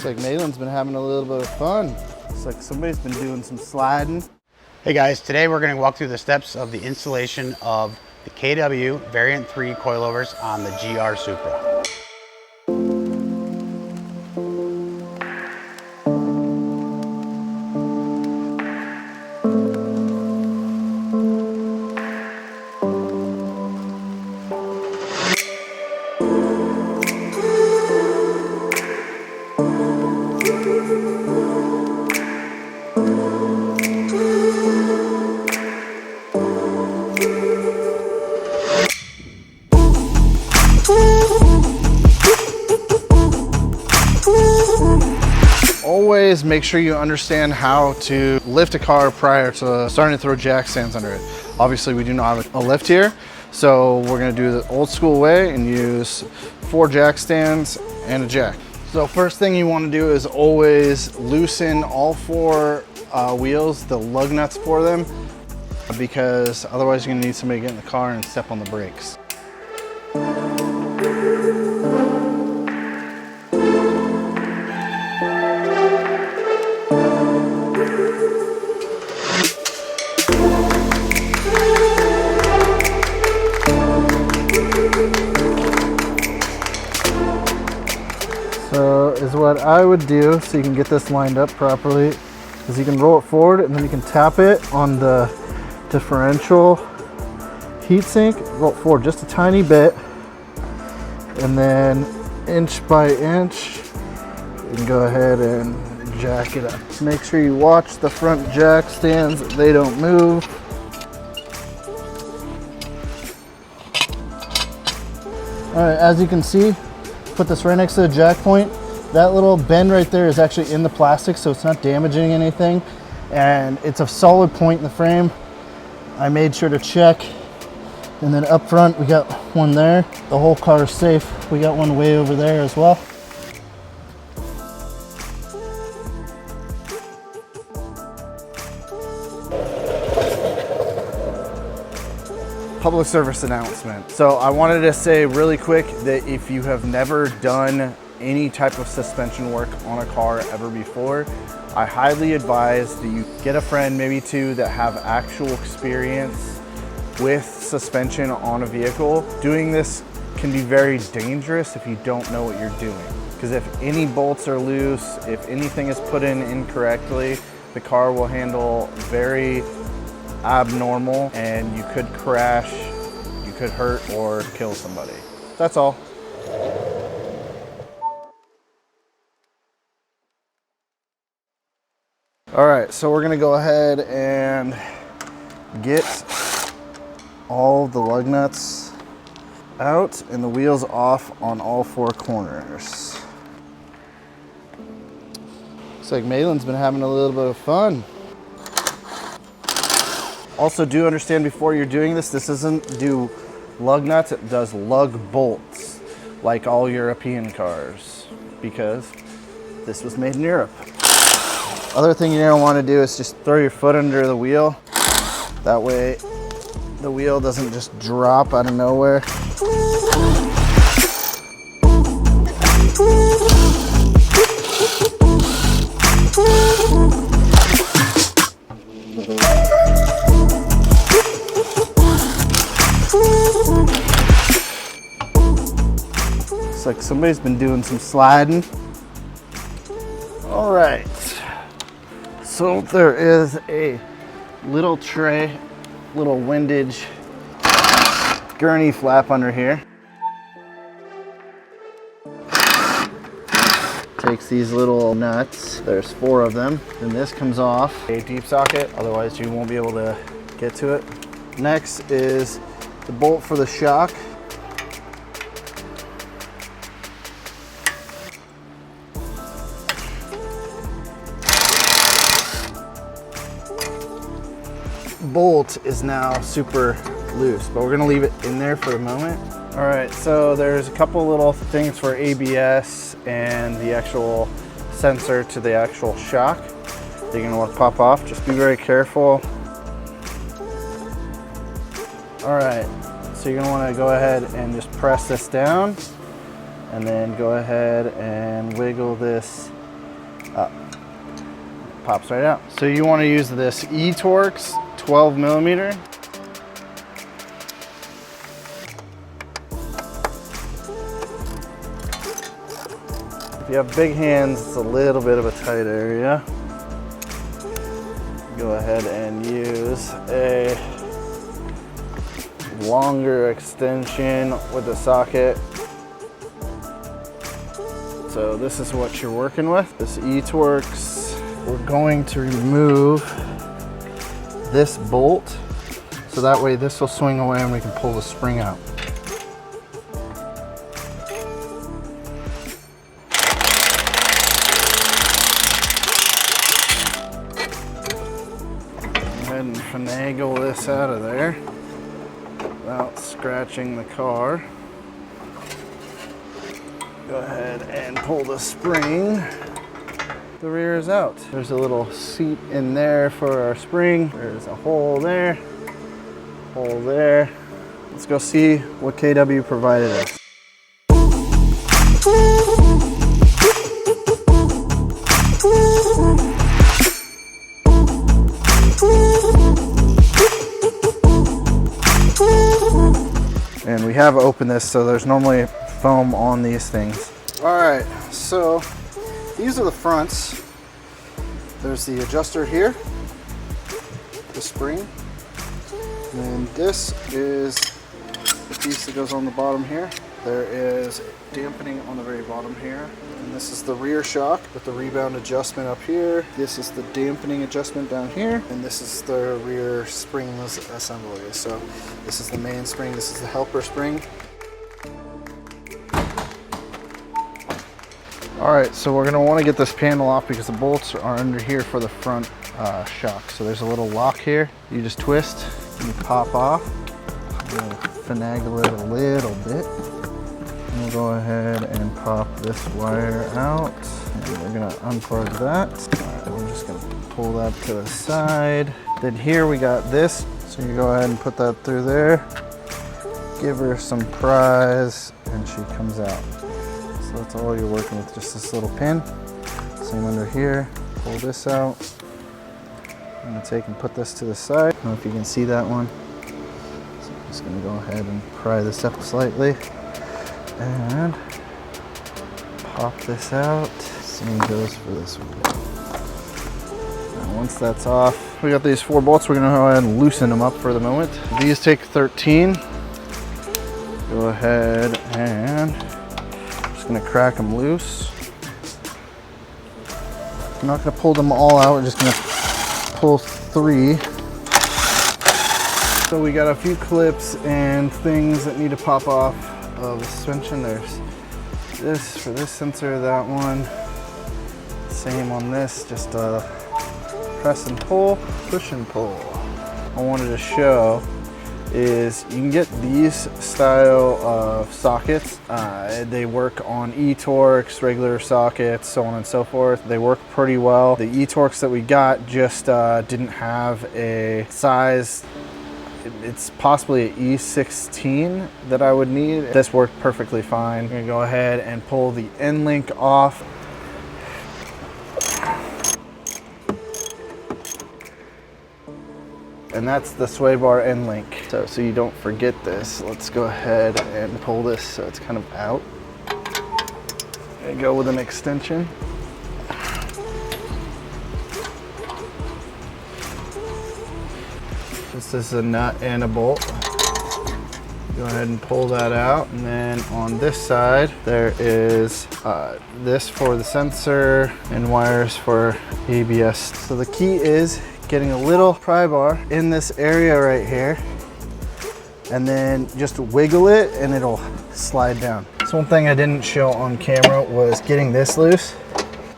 Looks like Malin's been having a little bit of fun. Looks like somebody's been doing some sliding. Hey guys, today we're going to walk through the steps of the installation of the KW Variant 3 coilovers on the GR Supra. Always make sure you understand how to lift a car prior to starting to throw jack stands under it. Obviously we do not have a lift here, so we're going to do the old school way and use 4 jack stands and a jack. So first thing you want to do is always loosen all 4 wheels, the lug nuts for them, because otherwise you're going to need somebody to get in the car and step on the brakes. So is what I would do, so you can get this lined up properly, is you can roll it forward and then you can tap it on the differential heatsink, roll it forward just a tiny bit, and then inch by inch you can go ahead and jack it up. Make sure you watch the front jack stands, they don't move. Alright, as you can see, put this right next to the jack point. That little bend right there is actually in the plastic, so it's not damaging anything, and it's a solid point in the frame. I made sure to check, and then up front we got one there. The whole car is safe. We got one way over there as well. Public service announcement. So I wanted to say really quick that if you have never done any type of suspension work on a car ever before, I highly advise that you get a friend, maybe 2, that have actual experience with suspension on a vehicle. Doing this can be very dangerous if you don't know what you're doing, because if any bolts are loose, if anything is put in incorrectly, the car will handle very abnormal and you could crash, you could hurt or kill somebody. That's all. All right, so we're gonna go ahead and get all the lug nuts out and the wheels off on all 4 corners. Looks like Malin's been having a little bit of fun. Also, do understand before you're doing this doesn't do lug nuts, it does lug bolts, like all European cars, because this was made in Europe. Other thing you're gonna wanna do is just throw your foot under the wheel. That way, the wheel doesn't just drop out of nowhere. Looks like somebody's been doing some sliding. All right, so there is a little tray, little windage gurney flap under here. Takes these little nuts, there's 4 of them, and this comes off a deep socket, otherwise you won't be able to get to it. Next is the bolt for the shock. Bolt is now super loose, but we're gonna leave it in there for the moment. All right, so there's a couple little things for ABS and the actual sensor to the actual shock that you're gonna want to pop off. Just be very careful. All right, so you're gonna want to go ahead and just press this down and then go ahead and wiggle this up. Pops right out. So you want to use this E-Torx 12 millimeter. If you have big hands, it's a little bit of a tight area. Go ahead and use a longer extension with the socket. So this is what you're working with, this E-Torx. We're going to remove this bolt, so that way this will swing away and we can pull the spring out. Go ahead and finagle this out of there without scratching the car. Go ahead and pull the spring. The rear is out. There's a little seat in there for our spring. There's a hole there, hole there. Let's go see what KW provided us. And we have opened this, so there's normally foam on these things. All right, so these are the fronts. There's the adjuster here, the spring, and this is the piece that goes on the bottom here. There is dampening on the very bottom here, and this is the rear shock with the rebound adjustment up here. This is the dampening adjustment down here, and this is the rear springs assembly. So this is the main spring, this is the helper spring. All right, so we're gonna wanna get this panel off because the bolts are under here for the front shock. So there's a little lock here. You just twist and you pop off. We'll finagle it a little bit. And we'll go ahead and pop this wire out. And we're gonna unplug that. All right, we're just gonna pull that to the side. Then here we got this. So you go ahead and put that through there. Give her some prise and she comes out. So that's all you're working with, just this little pin. Same under here, pull this out. I'm gonna take and put this to the side. I don't know if you can see that one. So I'm just gonna go ahead and pry this up slightly. And pop this out. Same goes for this one. And once that's off, we got these 4 bolts. We're gonna go ahead and loosen them up for the moment. These take 13. Go ahead and gonna crack them loose. I'm not gonna pull them all out, we're just gonna pull 3. So we got a few clips and things that need to pop off of the suspension. There's this for this sensor, that one. Same on this, just press and pull, push and pull. I wanted to show is you can get these style of sockets. They work on E-Torx, regular sockets, so on and so forth. They work pretty well. The E-Torx that we got just didn't have a size. It's possibly an E16 that I would need. This worked perfectly fine. I'm gonna go ahead and pull the end link off. And that's the sway bar end link. So you don't forget this, let's go ahead and pull this so it's kind of out. And go with an extension. This is a nut and a bolt. Go ahead and pull that out. And then on this side, there is this for the sensor and wires for ABS. So the key is getting a little pry bar in this area right here, and then just wiggle it and it'll slide down. So one thing I didn't show on camera was getting this loose.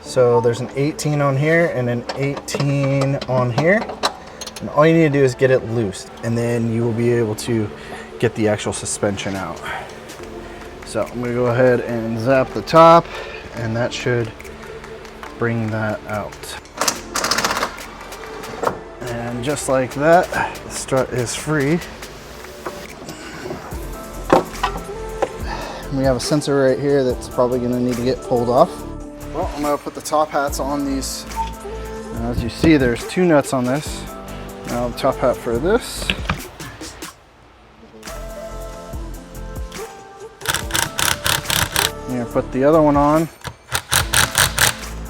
So there's an 18 on here and an 18 on here. And all you need to do is get it loose, and then you will be able to get the actual suspension out. So I'm gonna go ahead and zap the top, and that should bring that out. And just like that, the strut is free. We have a sensor right here that's probably gonna need to get pulled off. Well, I'm gonna put the top hats on these. Now, as you see, there's 2 nuts on this. Now the top hat for this. I'm gonna put the other one on.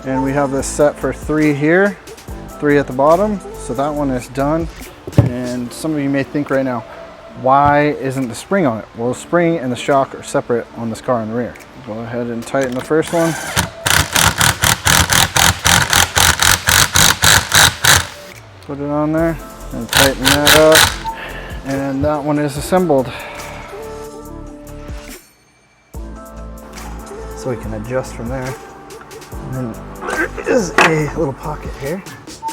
And we have this set for 3 here, 3 at the bottom. So that one is done. And some of you may think right now, why isn't the spring on it? Well, the spring and the shock are separate on this car in the rear. Go ahead and tighten the first one. Put it on there and tighten that up. And that one is assembled. So we can adjust from there. And then there is a little pocket here.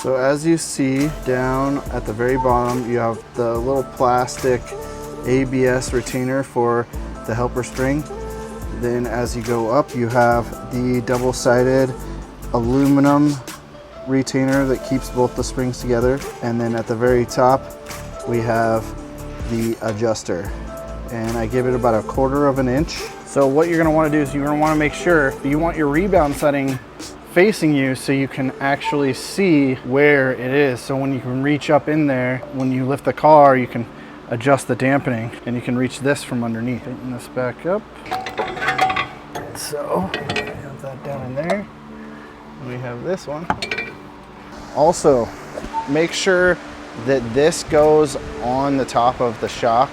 So as you see down at the very bottom, you have the little plastic ABS retainer for the helper spring. Then as you go up, you have the double-sided aluminum retainer that keeps both the springs together. And then at the very top, we have the adjuster. And I give it about 1/4 of an inch. So what you're gonna wanna do is you're gonna wanna make sure you want your rebound setting facing you so you can actually see where it is. So when you can reach up in there, when you lift the car, you can adjust the dampening and you can reach this from underneath. Tighten this back up. So we have that down in there. And we have this one. Also, make sure that this goes on the top of the shock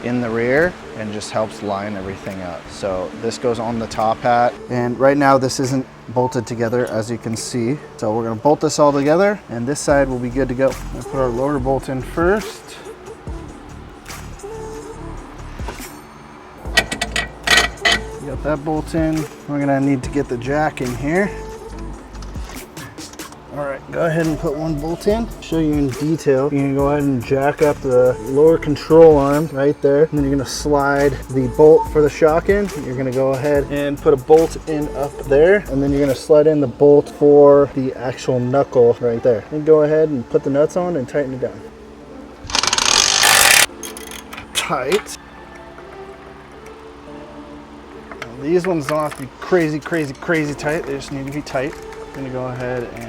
in the rear and just helps line everything up. So this goes on the top hat. And right now this isn't bolted together, as you can see. So we're gonna bolt this all together and this side will be good to go. We'll put our lower bolt in first. Got that bolt in. We're gonna need to get the jack in here. All right, go ahead and put one bolt in. Show you in detail. You're gonna go ahead and jack up the lower control arm right there. And then you're gonna slide the bolt for the shock in. You're gonna go ahead and put a bolt in up there. And then you're gonna slide in the bolt for the actual knuckle right there. And go ahead and put the nuts on and tighten it down. Tight. Now, these ones don't have to be crazy tight. They just need to be tight. I'm gonna go ahead and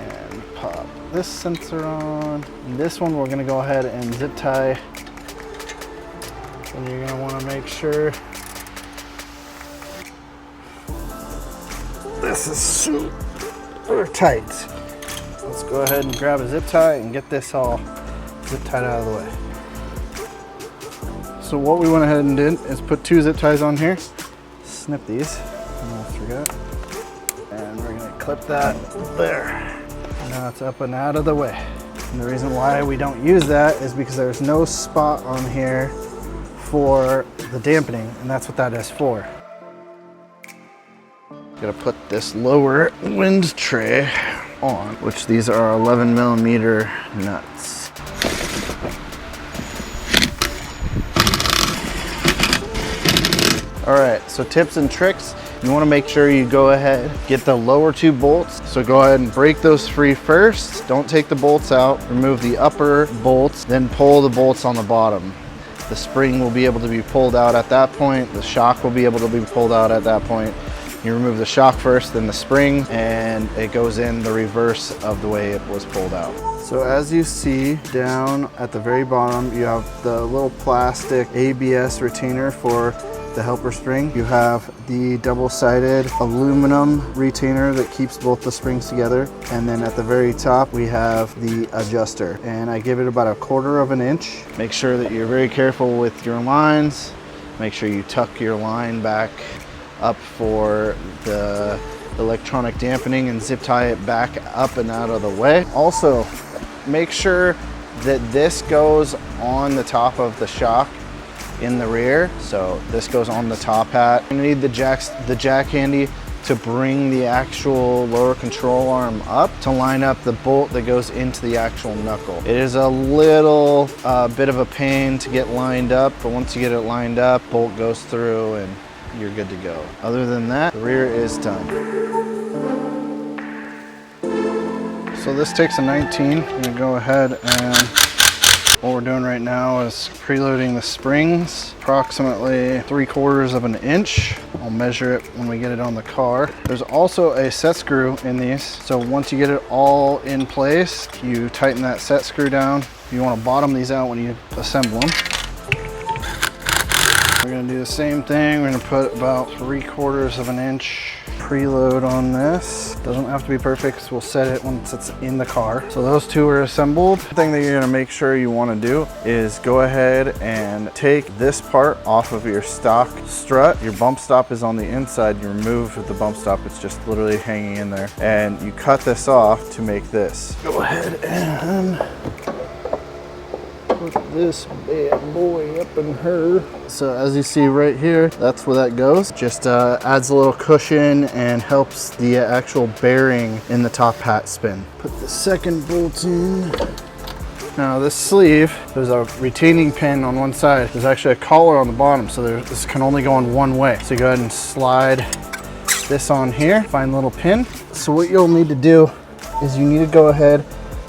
pop this sensor on. And this one we're gonna go ahead and zip tie. And you're gonna wanna make sure this is super tight. Let's go ahead and grab a zip tie and get this all zip tied out of the way. So what we went ahead and did is put 2 zip ties on here. Snip these, almost forgot. And we're gonna clip that there. Now it's up and out of the way. And the reason why we don't use that is because there's no spot on here for the dampening, and that's what that is for. Gotta put this lower wind tray on, which these are 11mm nuts. All right, so tips and tricks. You want to make sure you go ahead, get the lower 2 bolts. So go ahead and break those free first. Don't take the bolts out. Remove the upper bolts, then pull the bolts on the bottom. The spring will be able to be pulled out at that point. The shock will be able to be pulled out at that point. You remove the shock first, then the spring, and it goes in the reverse of the way it was pulled out. So as you see down at the very bottom, you have the little plastic ABS retainer for the helper spring. You have the double-sided aluminum retainer that keeps both the springs together. And then at the very top, we have the adjuster. And I give it about 1/4 of an inch. Make sure that you're very careful with your lines. Make sure you tuck your line back up for the electronic dampening and zip tie it back up and out of the way. Also, make sure that this goes on the top of the shock in the rear. So this goes on the top hat. You need the jack handy to bring the actual lower control arm up to line up the bolt that goes into the actual knuckle. It is a little bit of a pain to get lined up, but once you get it lined up, bolt goes through and you're good to go. Other than that, the rear is done. So this takes a 19. I'm gonna go ahead and What we're doing right now is preloading the springs, approximately 3/4 of an inch. I'll measure it when we get it on the car. There's also a set screw in these. So once you get it all in place, you tighten that set screw down. You want to bottom these out when you assemble them. We're gonna do the same thing. We're gonna put about 3/4 of an inch preload on this. Doesn't have to be perfect because we'll set it once it's in the car. So those two are assembled. The thing that you're gonna make sure you wanna do is go ahead and take this part off of your stock strut. Your bump stop is on the inside. You remove the bump stop, it's just literally hanging in there. And you cut this off to make this. Go ahead and put this bad boy up in her. So as you see right here, that's where that goes. Just adds a little cushion and helps the actual bearing in the top hat spin. Put the second bolt in. Now this sleeve, there's a retaining pin on one side. There's actually a collar on the bottom, so this can only go in one way. So you go ahead and slide this on here, find a little pin. So what you'll need to do is you need to go ahead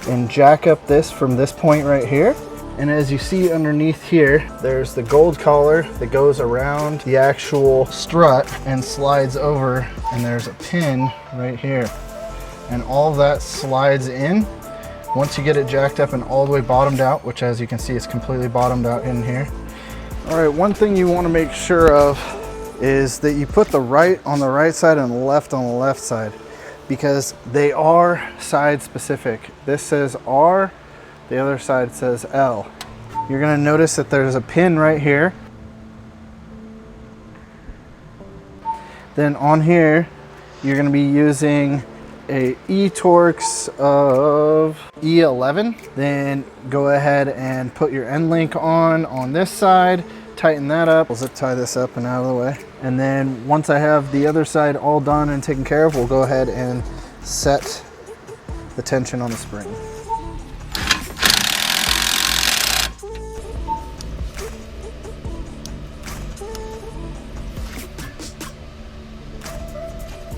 and jack up this from this point right here. And as you see underneath here, there's the gold collar that goes around the actual strut and slides over, and there's a pin right here. And all of that slides in. Once you get it jacked up and all the way bottomed out, which as you can see is completely bottomed out in here. All right, one thing you want to make sure of is that you put the right on the right side and the left on the left side, because they are side specific. This says R, the other side says L. You're gonna notice that there's a pin right here. Then on here, you're gonna be using a E-Torx of E11. Then go ahead and put your end link on this side, tighten that up. We'll zip tie this up and out of the way. And then once I have the other side all done and taken care of, we'll go ahead and set the tension on the spring.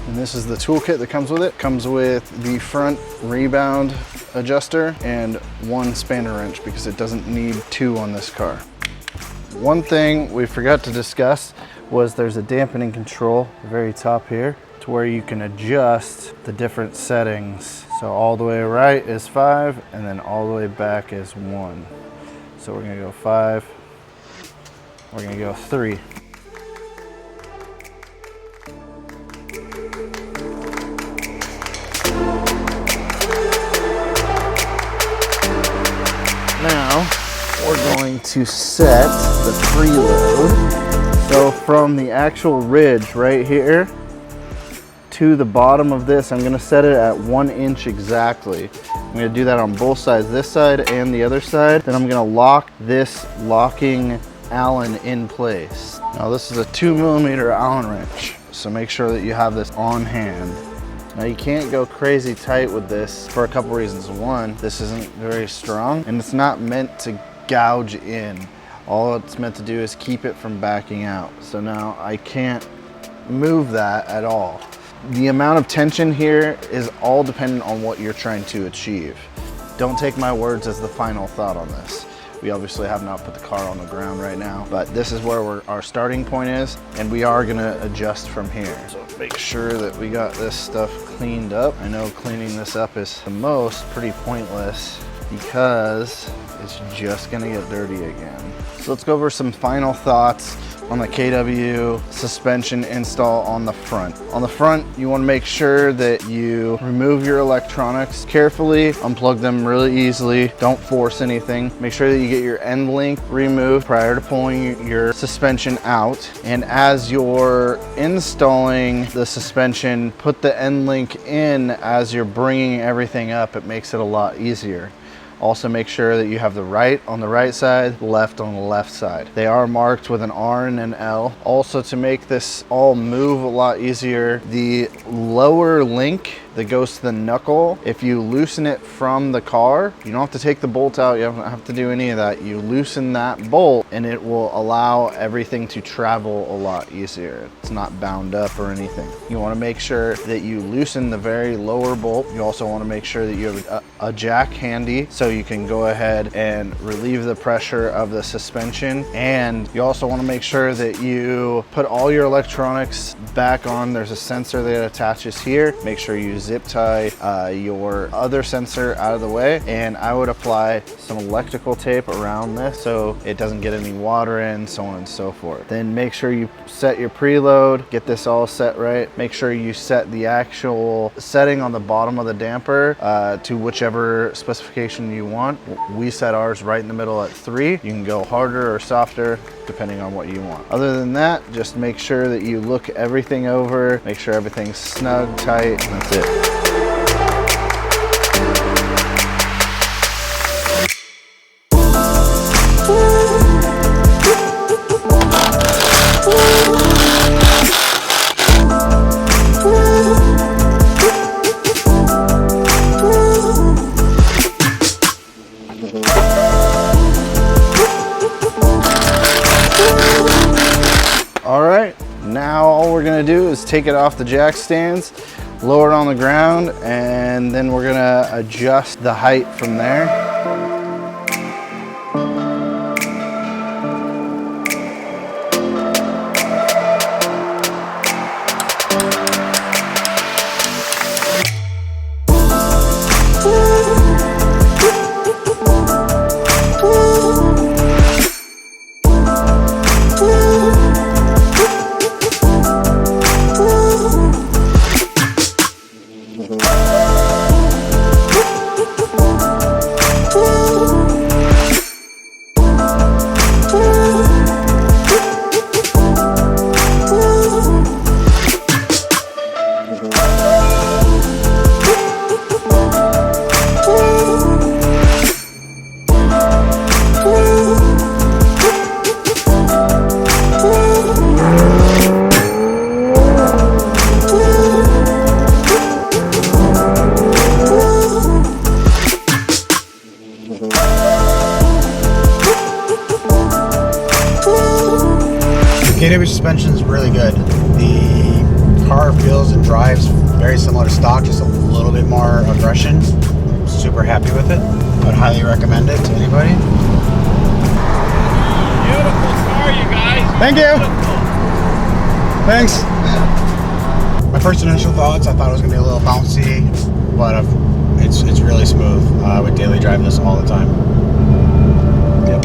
And this is the toolkit that comes with it. Comes with the front rebound adjuster and one spanner wrench because it doesn't need two on this car. One thing we forgot to discuss was there's a dampening control at the very top here to where you can adjust the different settings. So all the way right is 5 and then all the way back is 1. So we're gonna go 5, we're gonna go 3. Now, we're going to set the preload. So from the actual ridge right here to the bottom of this, I'm gonna set it at 1 inch exactly. I'm gonna do that on both sides, this side and the other side. Then I'm gonna lock this locking Allen in place. Now this is a 2mm Allen wrench, so make sure that you have this on hand. Now you can't go crazy tight with this for a couple reasons. One, this isn't very strong and it's not meant to gouge in. All it's meant to do is keep it from backing out. So now I can't move that at all. The amount of tension here is all dependent on what you're trying to achieve. Don't take my words as the final thought on this. We obviously have not put the car on the ground right now, but this is where our starting point is, and we are gonna adjust from here. So make sure that we got this stuff cleaned up. I know cleaning this up is the most pretty pointless because it's just gonna get dirty again. So let's go over some final thoughts on the KW suspension install on the front. On the front, you want to make sure that you remove your electronics carefully, unplug them really easily, don't force anything. Make sure that you get your end link removed prior to pulling your suspension out. And as you're installing the suspension, put the end link in as you're bringing everything up. It makes it a lot easier. Also make sure that you have the right on the right side, left on the left side. They are marked with an R and an L. Also, to make this all move a lot easier, the lower link that goes to the knuckle, if you loosen it from the car, you don't have to take the bolt out, you don't have to do any of that. You loosen that bolt and it will allow everything to travel a lot easier. It's not bound up or anything. You want to make sure that you loosen the very lower bolt. You also want to make sure that you have a jack handy so you can go ahead and relieve the pressure of the suspension. And you also want to make sure that you put all your electronics back on. There's a sensor that attaches here. Make sure you zip tie your other sensor out of the way, and I would apply some electrical tape around this so it doesn't get any water in, so on and so forth. Then make sure you set your preload, get this all set right. Make sure you set the actual setting on the bottom of the damper to whichever specification you want. We set ours right in the middle at 3. You can go harder or softer depending on what you want. Other than that, just make sure that you look everything over, make sure everything's snug, tight, and that's it. All right, now all we're gonna do is take it off the jack stands, lower it on the ground, and then we're gonna adjust the height from there. KW suspension is really good. The car feels and drives very similar to stock, just a little bit more aggression. I'm super happy with it. I would highly recommend it to anybody. Beautiful car, you guys. Thank you. Thanks. My first initial thoughts, I thought it was gonna be a little bouncy, but it's really smooth. I would daily drive this all the time. Yep.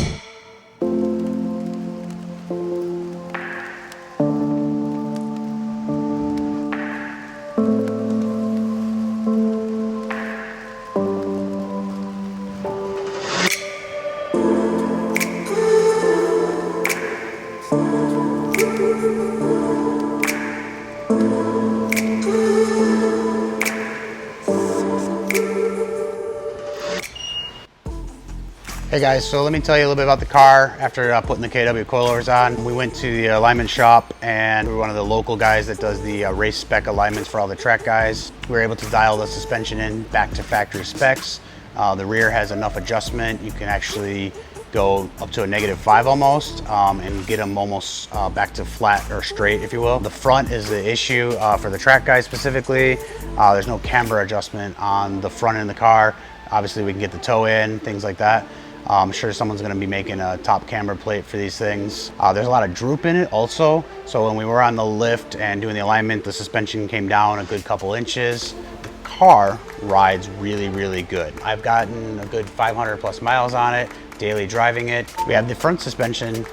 Hey guys, so let me tell you a little bit about the car. After putting the KW coilovers on, we went to the alignment shop, and we were one of the local guys that does the race spec alignments for all the track guys. We were able to dial the suspension in back to factory specs. The rear has enough adjustment. You can actually go up to a -5 almost and get them almost back to flat or straight, if you will. The front is the issue for the track guys specifically. There's no camber adjustment on the front end of the car. Obviously we can get the toe in, things like that. I'm sure someone's gonna be making a top camber plate for these things. There's a lot of droop in it also. So when we were on the lift and doing the alignment, the suspension came down a good couple inches. The car rides really, really good. I've gotten a good 500 plus miles on it, daily driving it. We have the front suspension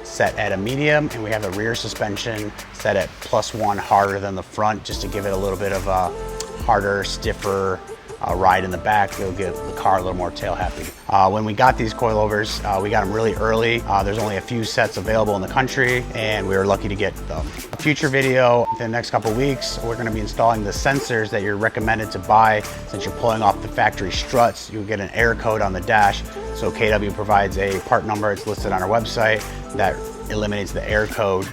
set at a medium, and we have the rear suspension set at +1 harder than the front, just to give it a little bit of a harder, stiffer ride in the back. It'll give the car a little more tail happy. When we got these coilovers, we got them really early. There's only a few sets available in the country, and we were lucky to get them. A future video in the next couple of weeks, we're gonna be installing the sensors that you're recommended to buy. Since you're pulling off the factory struts, you'll get an error code on the dash. So KW provides a part number, it's listed on our website, that eliminates the error code.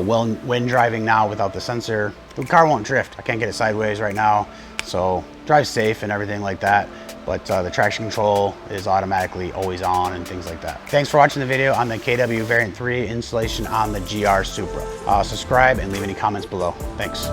When driving now without the sensor, the car won't drift. I can't get it sideways right now, so drive safe and everything like that. But the traction control is automatically always on and things like that. Thanks for watching the video on the KW Variant 3 installation on the GR Supra. Subscribe and leave any comments below. Thanks.